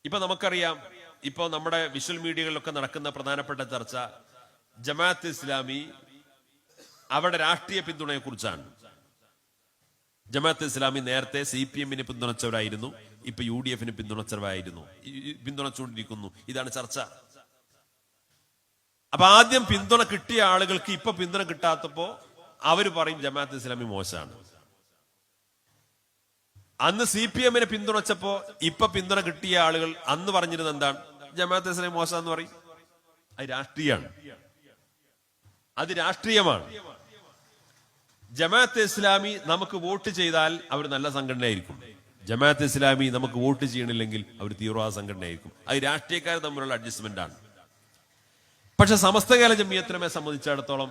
ഇപ്പൊ നമുക്കറിയാം, ഇപ്പൊ നമ്മുടെ വിഷ്വൽ മീഡിയകളിലൊക്കെ നടക്കുന്ന പ്രധാനപ്പെട്ട ചർച്ച ജമാഅത്ത് ഇസ്ലാമി അവരുടെ രാഷ്ട്രീയ പിന്തുണയെ കുറിച്ചാണ്. ജമാഅത്ത് ഇസ്ലാമി നേരത്തെ CPM-നെ പിന്തുണച്ചവരായിരുന്നു, ഇപ്പൊ UDF-ന് പിന്തുണച്ചുകൊണ്ടിരിക്കുന്നു. ഇതാണ് ചർച്ച. അപ്പൊ ആദ്യം പിന്തുണ കിട്ടിയ ആളുകൾക്ക് ഇപ്പൊ പിന്തുണ കിട്ടാത്തപ്പോ അവര് പറയും ജമാഅത്ത് ഇസ്ലാമി മോശമാണ്. അന്ന് CPM-നെ പിന്തുണച്ചപ്പോ ഇപ്പൊ പിന്തുണ കിട്ടിയ ആളുകൾ അന്ന് പറഞ്ഞിരുന്നത് എന്താണ്? ജമാഅത്ത് ഇസ്ലാമി മോശമെന്ന് പറയും. അത് രാഷ്ട്രീയമാണ്, അത് രാഷ്ട്രീയമാണ്. ജമാഅത്ത് ഇസ്ലാമി നമുക്ക് വോട്ട് ചെയ്താൽ അവർ നല്ല സംഘടനയായിരിക്കും. ജമാഅത്ത് ഇസ്ലാമി നമുക്ക് വോട്ട് ചെയ്യണില്ലെങ്കിൽ അവർ തീവ്രവാദ സംഘടനയായിരിക്കും. അത് രാഷ്ട്രീയക്കാർ തമ്മിലുള്ള അഡ്ജസ്റ്റ്മെന്റ് ആണ്. പക്ഷെ സമസ്ത കേരള ജമിയത്തുലമയെ സംബന്ധിച്ചിടത്തോളം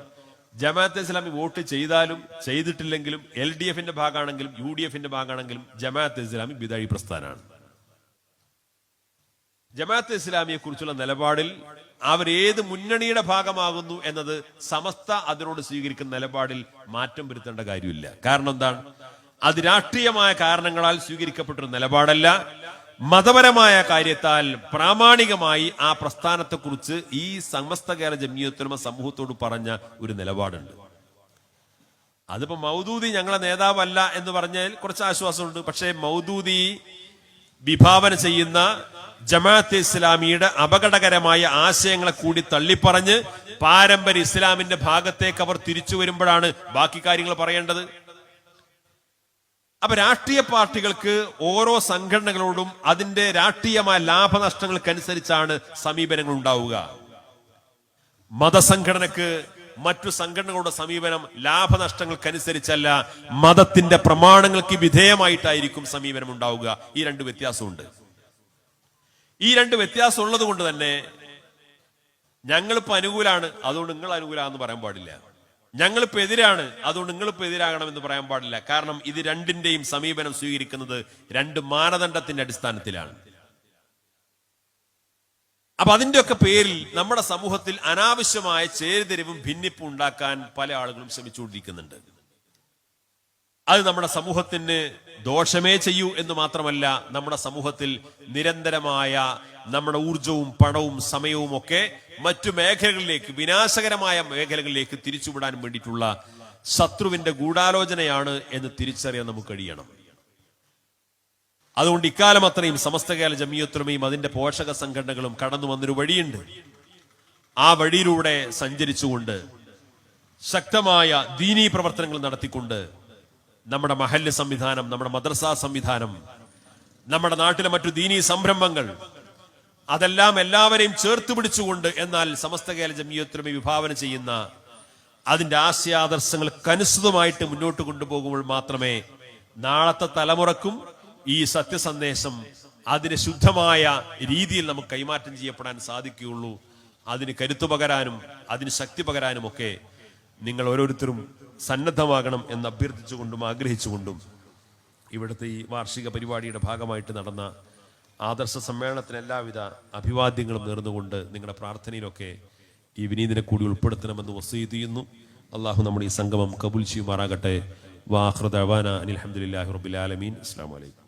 ജമാഅത്ത് ഇസ്ലാമി വോട്ട് ചെയ്താലും ചെയ്തിട്ടില്ലെങ്കിലും LDF-ന്റെ ഭാഗമാണെങ്കിലും UDF-ന്റെ ഭാഗമാണെങ്കിലും ജമാഅത്ത് ഇസ്ലാമി ബിദഈ പ്രസ്ഥാനമാണ്. ജമാഅത്ത് ഇസ്ലാമിയെ കുറിച്ചുള്ള നിലപാടിൽ അവർ ഏത് മുന്നണിയുടെ ഭാഗമാകുന്നു എന്നത് സമസ്ത അതിനോട് സ്വീകരിക്കുന്ന നിലപാടിൽ മാറ്റം വരുത്തേണ്ട കാര്യമില്ല. കാരണം എന്താണ്? അത് രാഷ്ട്രീയമായ കാരണങ്ങളാൽ സ്വീകരിക്കപ്പെട്ടൊരു നിലപാടല്ല, മതപരമായ കാര്യത്താൽ പ്രാമാണികമായി ആ പ്രസ്ഥാനത്തെക്കുറിച്ച് ഈ സമസ്ത കേരള ജമിയത്തുലമ സമൂഹത്തോട് പറഞ്ഞ ഒരു നിലപാടുണ്ട്. അതിപ്പോ മൗദൂദി ഞങ്ങളെ നേതാവല്ല എന്ന് പറഞ്ഞാൽ കുറച്ച് ആശ്വാസമുണ്ട്. പക്ഷേ മൗദൂദി വിഭാവന ചെയ്യുന്ന ജമാഅത്തെ ഇസ്ലാമിയുടെ അപകടകരമായ ആശയങ്ങളെ കൂടി തള്ളിപ്പറഞ്ഞ് പാരമ്പര്യ ഇസ്ലാമിന്റെ ഭാഗത്തേക്ക് അവർ തിരിച്ചു വരുമ്പോഴാണ് ബാക്കി കാര്യങ്ങൾ പറയേണ്ടത്. അപ്പൊ രാഷ്ട്രീയ പാർട്ടികൾക്ക് ഓരോ സംഘടനകളോടും അതിന്റെ രാഷ്ട്രീയമായ ലാഭനഷ്ടങ്ങൾക്കനുസരിച്ചാണ് സമീപനങ്ങൾ ഉണ്ടാവുക. മതസംഘടനക്ക് മറ്റു സംഘടനകളുടെ സമീപനം ലാഭനഷ്ടങ്ങൾക്കനുസരിച്ചല്ല, മതത്തിന്റെ പ്രമാണങ്ങൾക്ക് വിധേയമായിട്ടായിരിക്കും സമീപനം ഉണ്ടാവുക. ഈ രണ്ട് വ്യത്യാസമുണ്ട്. ഈ രണ്ട് വ്യത്യാസം ഉള്ളത് കൊണ്ട് തന്നെ ഞങ്ങളിപ്പോ അനുകൂലാണ് അതുകൊണ്ട് നിങ്ങൾ അനുകൂലാന്ന് പറയാൻ പാടില്ല, ഞങ്ങളിപ്പോ എതിരാണ് അതുകൊണ്ട് നിങ്ങളിപ്പോ എതിരാകണമെന്ന് പറയാൻ പാടില്ല. കാരണം ഇത് രണ്ടിന്റെയും സമീപനം സ്വീകരിക്കുന്നത് രണ്ട് മാനദണ്ഡത്തിന്റെ അടിസ്ഥാനത്തിലാണ്. അപ്പൊ അതിന്റെയൊക്കെ പേരിൽ നമ്മുടെ സമൂഹത്തിൽ അനാവശ്യമായ ചേരിതിരിവും ഭിന്നിപ്പും ഉണ്ടാക്കാൻ പല ആളുകളും ശ്രമിച്ചുകൊണ്ടിരിക്കുന്നുണ്ട്. അത് നമ്മുടെ സമൂഹത്തിന് ദോഷമേ ചെയ്യൂ എന്ന് മാത്രമല്ല, നമ്മുടെ സമൂഹത്തിൽ നിരന്തരമായ നമ്മുടെ ഊർജവും പണവും സമയവും ഒക്കെ മറ്റു മേഖലകളിലേക്ക്, വിനാശകരമായ മേഖലകളിലേക്ക് തിരിച്ചുവിടാൻ വേണ്ടിയിട്ടുള്ള ശത്രുവിന്റെ ഗൂഢാലോചനയാണ് എന്ന് തിരിച്ചറിയാൻ നമുക്ക് കഴിയണം. അതുകൊണ്ട് ഇക്കാലം അത്രയും സമസ്ത കേരള ജമിയത്തുലമയും അതിന്റെ പോഷക സംഘടനകളും കടന്നു വന്നൊരു വഴിയുണ്ട്. ആ വഴിയിലൂടെ സഞ്ചരിച്ചുകൊണ്ട് ശക്തമായ ദീനീ പ്രവർത്തനങ്ങൾ നടത്തിക്കൊണ്ട് നമ്മുടെ മഹല്ല് സംവിധാനം, നമ്മുടെ മദ്രസ സംവിധാനം, നമ്മുടെ നാട്ടിലെ മറ്റു ദീനീ സംരംഭങ്ങൾ, അതെല്ലാം എല്ലാവരെയും ചേർത്ത് പിടിച്ചുകൊണ്ട് എന്നാൽ സമസ്ത കേരള ജമിയത്തുലമ വിഭാവന ചെയ്യുന്ന അതിന്റെ ആശയാദർശങ്ങൾക്കനുസൃതമായിട്ട് മുന്നോട്ട് കൊണ്ടുപോകുമ്പോൾ മാത്രമേ നാളത്തെ തലമുറക്കും ഈ സത്യസന്ദേശം അതിന് ശുദ്ധമായ രീതിയിൽ നമുക്ക് കൈമാറ്റം ചെയ്യപ്പെടാൻ സാധിക്കുകയുള്ളൂ. അതിന് കരുത്തു പകരാനും അതിന് ശക്തി പകരാനും ഒക്കെ നിങ്ങൾ ഓരോരുത്തരും സന്നദ്ധമാകണം എന്ന് അഭ്യർത്ഥിച്ചുകൊണ്ടും ആഗ്രഹിച്ചുകൊണ്ടും ഇവിടുത്തെ ഈ വാർഷിക പരിപാടിയുടെ ഭാഗമായിട്ട് നടന്ന ആദർശ സമ്മേളനത്തിന് എല്ലാവിധ അഭിവാദ്യങ്ങളും നേർന്നുകൊണ്ട് നിങ്ങളുടെ പ്രാർത്ഥനയിലൊക്കെ ഈ വിനീതിനെ കൂടി ഉൾപ്പെടുത്തണമെന്ന് വസീയത്ത് ചെയ്യുന്നു. അള്ളാഹു നമ്മുടെ ഈ സംഗമം കബൂൽ ചെയ്യുമാറാകട്ടെ. വാഖിറു ദഅവാന അനിൽ ഹംദുലില്ലാഹി റബ്ബിൽ ആലമീൻ. അസ്സലാമു അലൈക്കും.